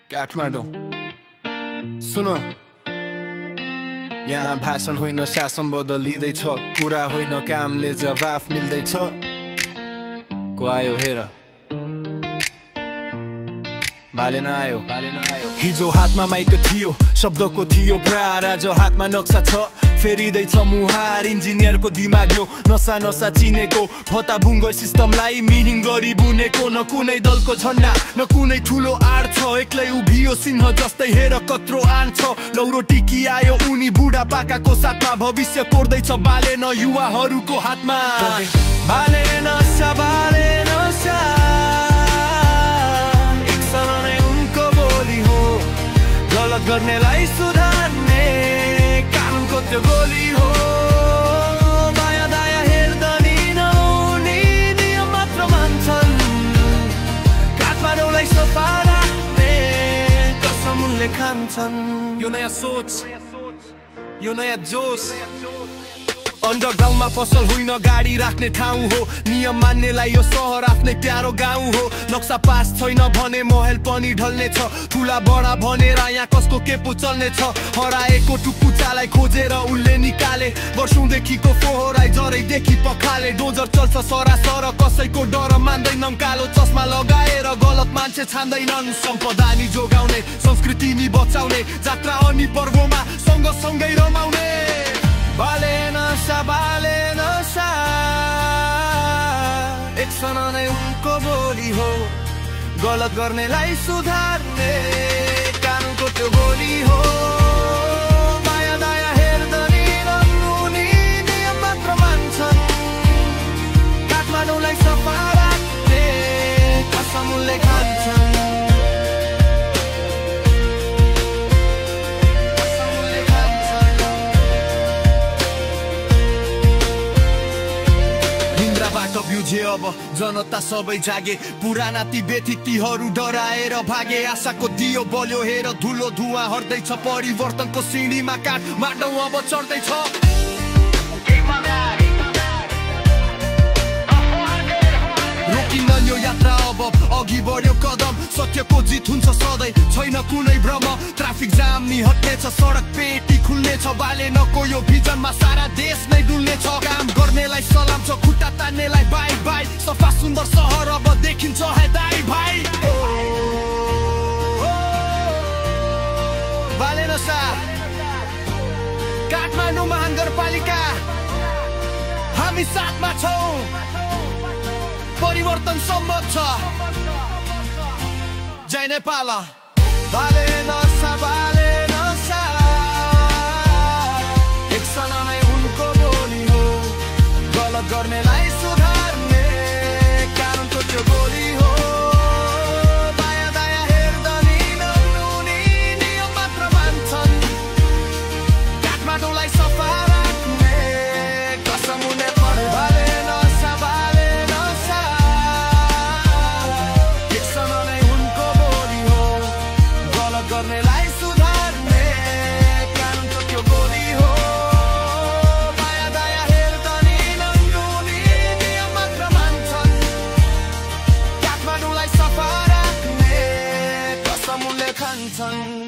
काठमाडौँ सुन यहाँ भाषण होइन शासन बदलिँदैछ कुरा होइन कामले जवाफ मिल्दैछ को आयो हेर भालेन आयो हिजो हातमा माइक थियो शब्दको थियो प्रार आज हातमा नक्सा छ फेरिँदैछ मुहार इन्जिनियरको दिमाग हो नसा नसा चिनेको फता बुङ्गो सिस्टमलाई मिनिङ गरी बुनेको न कुनै दलको झन्डा न कुनै ठुलो आड छ एक्लै उभियो सिंह जस्तै हेर कत्रो आन छ लौरो टिकी आयो उनी बुढा पाकाको साथमा भविष्य कोर्दैछ बाले न युवाहरूको हातमा बाले नसा एकसरा नै उनको बोली हो गलत गर्नेलाई सुधार्ने कानुनको त्यो गोली हो माया दया हेर्दै नहुने नियम मात्र मान्छन् काठमाडौँलाई सफा राख्ने कसम उनले खान्छन् यो नयाँ सोच यो नयाँ जोस अन्डरग्राउन्डमा पसल होइन गाडी राख्ने ठाउँ हो नियम मान्नेलाई यो सहर आफ्नै प्यारो गाउँ हो नक्सा पास छैन भने महल पनि ढल्ने छ ठुला बडा भनेर यहाँ कसको के पो चल्ने छ हराएको टुकुचालाई खोजेर उनले निकाले वर्षौंदेखिको फोहोराइ जरैदेखि पखाले डोजर चल्छ सरासर कसैको डर मान्दैनन् कालो चस्मा लगाएर गलत मान्छे छान्दैनन् सम्पदा नि जोगाउने संस्कृति नि बचाउने जात्रा अनि पर्वमा सँगसँगै रमाउने बाले नसा एकसरा नै उनको बोली हो गलत गर्नेलाई सुधार्ने कानुनको त्यो गोली हो माया दया हेर्दै नहुने नियम मात्र मान्छन् काठमाडौँलाई सफा राख्ने कसम उनले खान्छन् ब्युझे अब जनता सबै जागे पुराना ती व्यतिथिहरू डराएर भागे आशाको दियो बल्यो हेर धुलो धुवा हट्दैछ परिवर्तनको सिँढीमा काठमाडौँ अब चढ्दैछ रोकिन्न यो यात्रा अब अघि बढ्यो कदम सत्यको जित हुन्छ सधैँ छैन कुनै भ्रम ट्राफिक जाम नि हट्नेछ सडक पेटी खुल्नेछ बाले नको यो भिजनमा सारा देश नै डुल्नेछ काम गर्नेलाई सलाम छ खुट्टा तान्नेलाई बाई बाई सफा सुन्दर सहर अब देखिन्छ है दाइ भाइ बाले नसा काठमाडौँ महानगरपालिका हामी साथमा छौँ परिवर्तन सम्भव छ जय नेपाल बाले नसा एकसरा नै उनको बोली हो गलत गर्नेलाई सुधार्ने कानुनको त्यो गोली हो माया दया हेर्दै नहुने नियम मात्र मान्छन् काठमाडौँलाई सफा राख्ने कसम उनले बाले नसा एकसरा नै उनको बोली हो गलत गर्नेलाई सुधार्ने कानुनको त्यो गोली हो माया दया हेर्दै नहुने नियम मात्र मान्छन् काठमाडौँलाई सफा राख्ने कसम उनले खान्छन्